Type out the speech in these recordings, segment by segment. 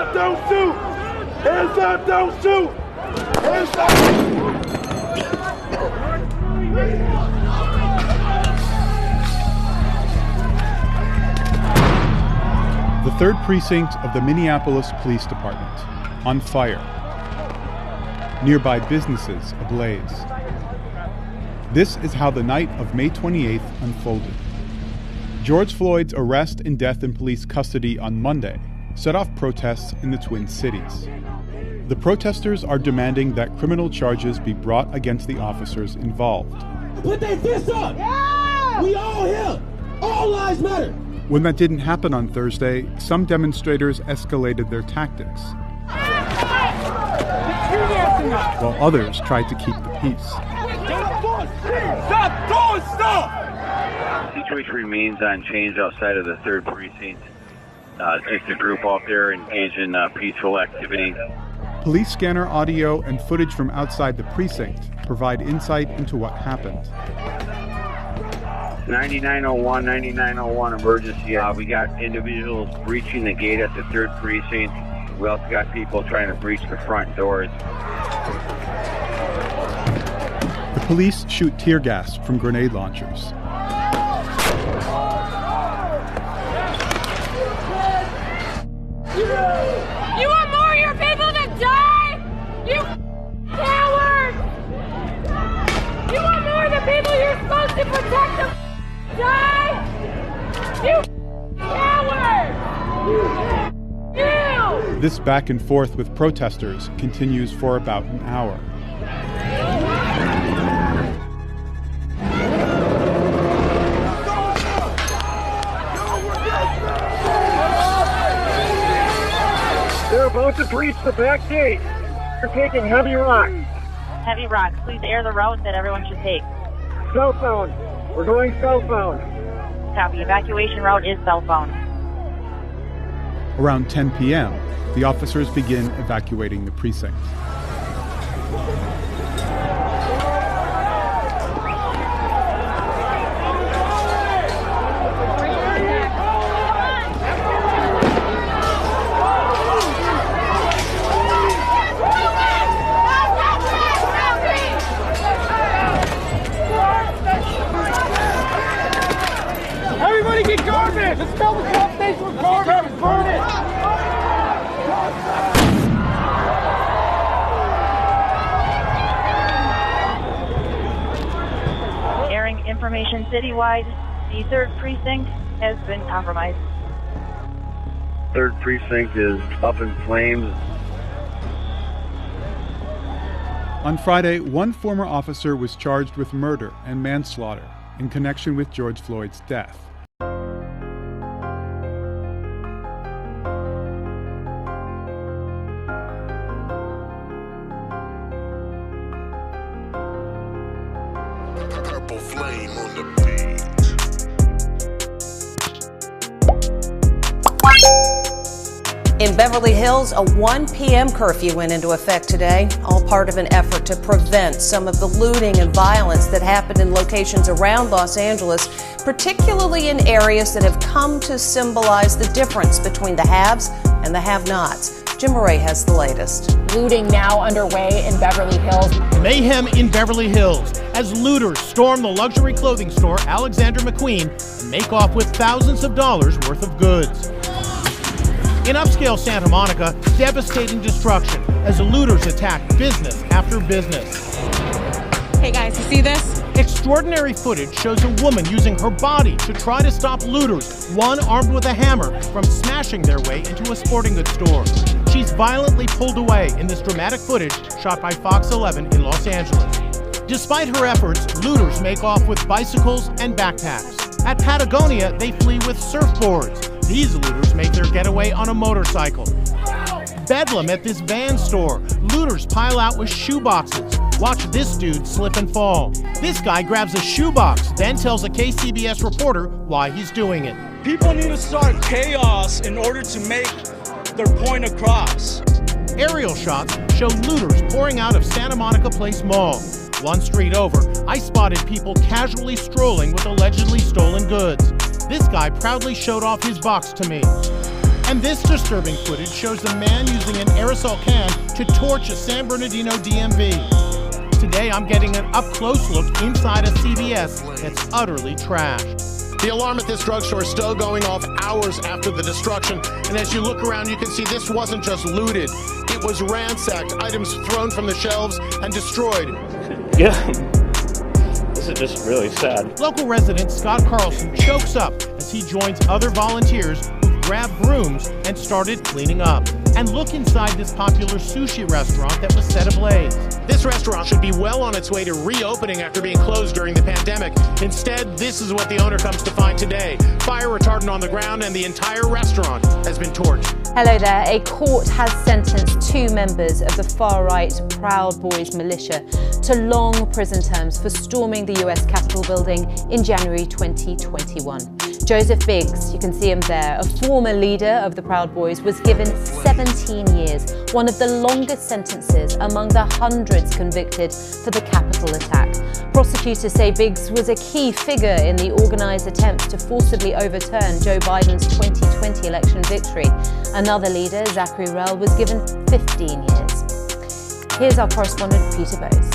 up, don't shoot! Hands up, don't shoot! Hands up! The 3rd Precinct of the Minneapolis Police Department, on fire. Nearby businesses ablaze. This is how the night of May 28th unfolded. George Floyd's arrest and death in police custody on Monday set off protests in the Twin Cities. The protesters are demanding that criminal charges be brought against the officers involved. Put their fists up! Yeah! We all here! All lives matter! When that didn't happen on Thursday, some demonstrators escalated their tactics, while others tried to keep the peace. Stop! Don't stop! The situation remains unchanged outside of the 3rd Precinct. Just a group out there engaged in peaceful activity. Police scanner audio and footage from outside the precinct provide insight into what happened. 9901 emergency. We got individuals breaching the gate at the 3rd Precinct. We also got people trying to breach the front doors. The police shoot tear gas from grenade launchers. You want more of your people to die? You cowards! You want more of the people you're supposed to protect to die? You cowards! You! This back and forth with protesters continues for about an hour. They're about to breach the back gate. They're taking heavy rocks. Heavy rocks. Please air the route that everyone should take. Southbound. We're going southbound. Copy. Evacuation route is southbound. Around 10 p.m., the officers begin evacuating the precinct. Everybody get garbage! Let's fill the top station with garbage! Burn it! Airing information citywide. The 3rd Precinct has been compromised. 3rd Precinct is up in flames. On Friday, one former officer was charged with murder and manslaughter in connection with George Floyd's death. Purple flame on the beat. In Beverly Hills, a 1 p.m. curfew went into effect today, all part of an effort to prevent some of the looting and violence that happened in locations around Los Angeles, particularly in areas that have come to symbolize the difference between the haves and the have-nots. Jim Murray has the latest. Looting now underway in Beverly Hills. Mayhem in Beverly Hills as looters storm the luxury clothing store Alexander McQueen and make off with thousands of dollars worth of goods. In upscale Santa Monica, devastating destruction as the looters attack business after business. Hey guys, you see this? Extraordinary footage shows a woman using her body to try to stop looters, one armed with a hammer, from smashing their way into a sporting goods store. She's violently pulled away in this dramatic footage shot by Fox 11 in Los Angeles. Despite her efforts, looters make off with bicycles and backpacks. At Patagonia, they flee with surfboards. These looters make their getaway on a motorcycle. Bedlam at this van store. Looters pile out with shoe boxes. Watch this dude slip and fall. This guy grabs a shoebox, then tells a KCBS reporter why he's doing it. People need to start chaos in order to make their point across. Aerial shots show looters pouring out of Santa Monica Place Mall. One street over, I spotted people casually strolling with allegedly stolen goods. This guy proudly showed off his box to me. And this disturbing footage shows a man using an aerosol can to torch a San Bernardino DMV. Today, I'm getting an up-close look inside a CVS that's utterly trashed. The alarm at this drugstore is still going off hours after the destruction. And as you look around, you can see this wasn't just looted. It was ransacked, items thrown from the shelves and destroyed. Yeah, this is just really sad. Local resident Scott Carlson chokes up as he joins other volunteers who grabbed brooms and started cleaning up. And look inside this popular sushi restaurant that was set ablaze. This restaurant should be well on its way to reopening after being closed during the pandemic. Instead, this is what the owner comes to find today. Fire retardant on the ground and the entire restaurant has been torched. Hello there. A court has sentenced 2 members of the far-right Proud Boys militia to long prison terms for storming the US Capitol building in January 2021. Joseph Biggs, you can see him there, a former leader of the Proud Boys, was given 17 years, one of the longest sentences among the hundreds convicted for the Capitol attack. Prosecutors say Biggs was a key figure in the organised attempt to forcibly overturn Joe Biden's 2020 election victory. Another leader, Zachary Rell, was given 15 years. Here's our correspondent, Peter Bowes.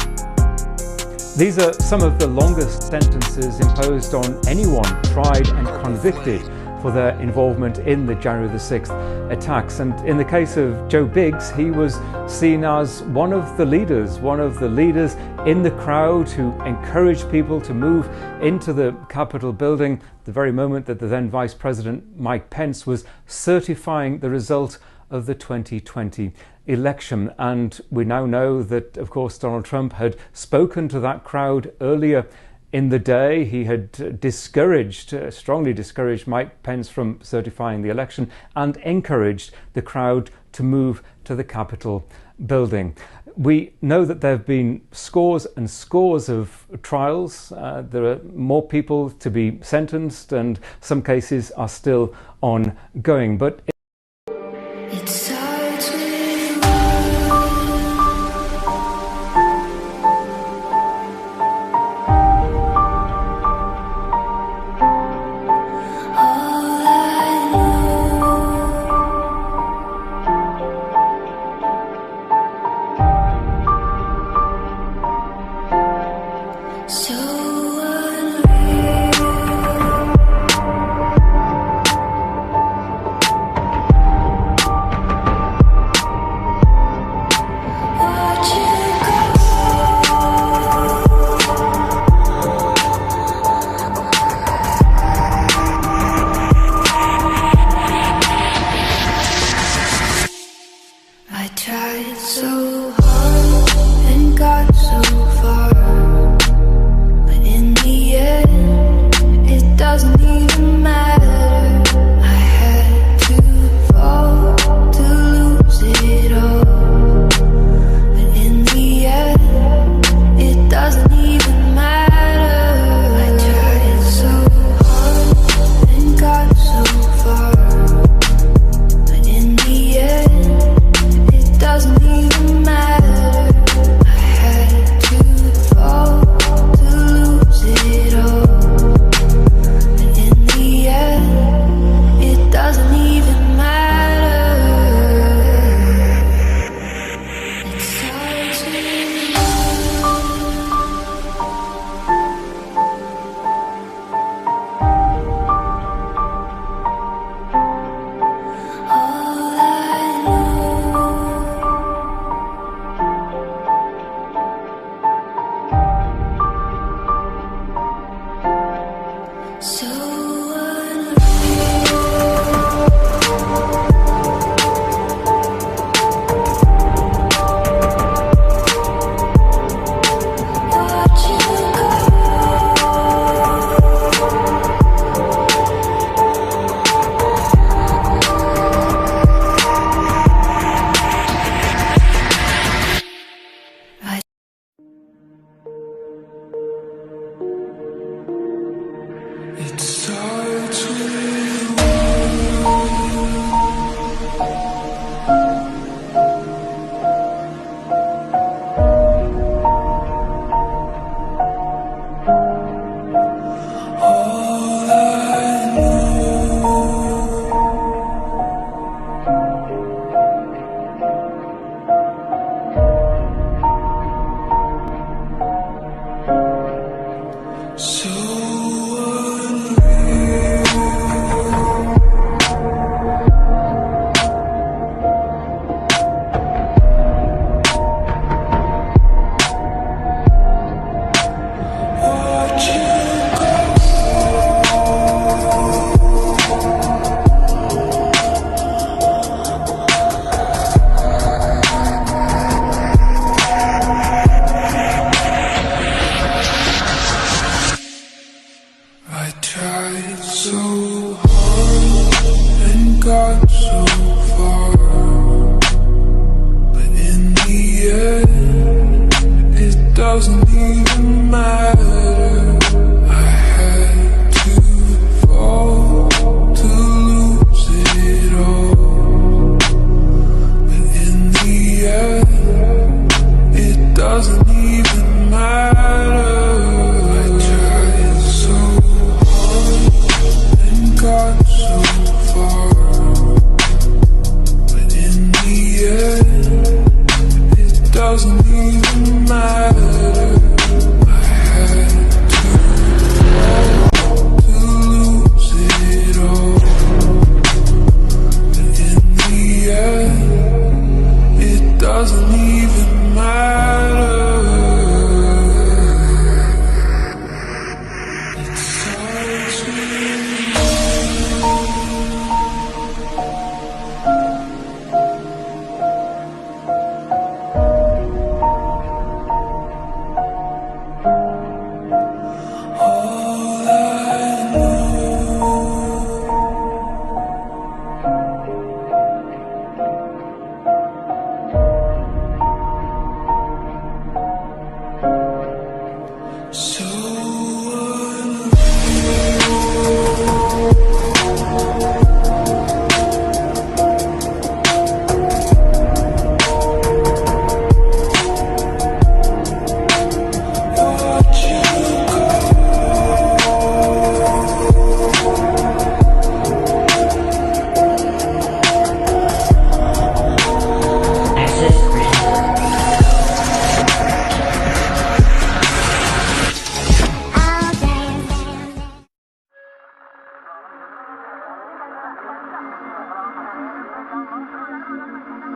These are some of the longest sentences imposed on anyone tried and convicted for their involvement in the January the 6th attacks. And in the case of Joe Biggs, he was seen as one of the leaders in the crowd who encouraged people to move into the Capitol building the very moment that the then Vice President Mike Pence was certifying the result of the 2020 election. And we now know that, of course, Donald Trump had spoken to that crowd earlier in the day. He had strongly discouraged Mike Pence from certifying the election and encouraged the crowd to move to the Capitol building. We know that there have been scores and scores of trials. There are more people to be sentenced, and some cases are still ongoing. But the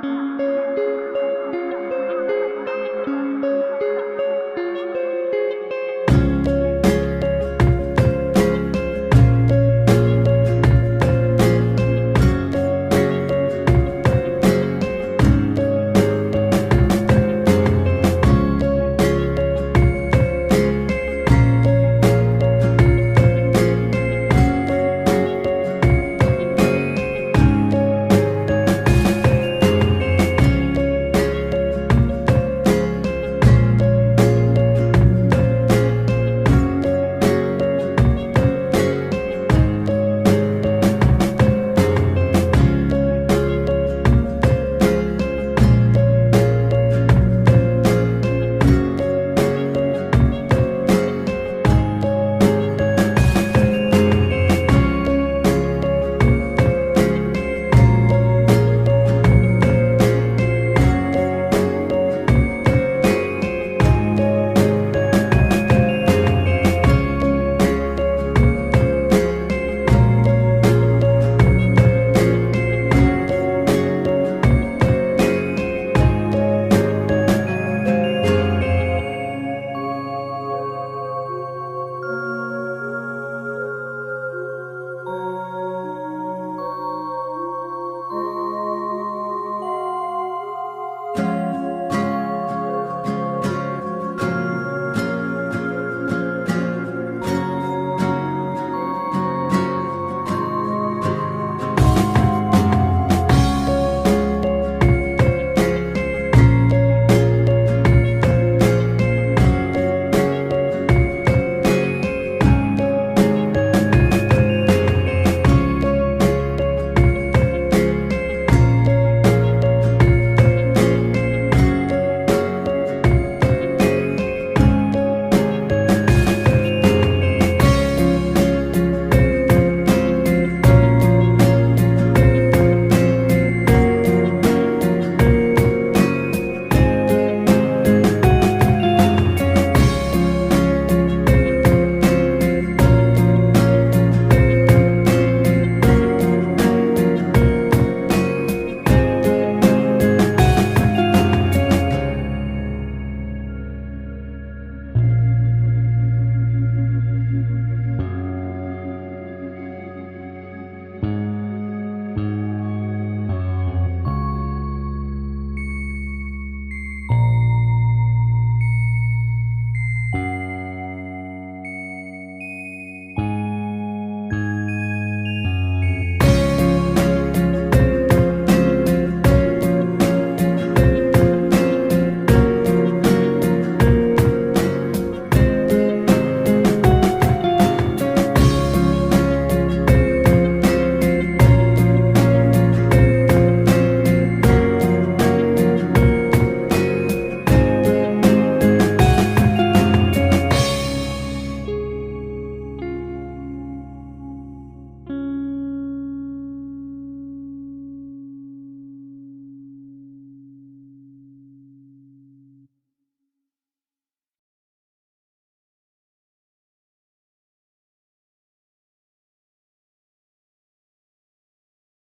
Bye.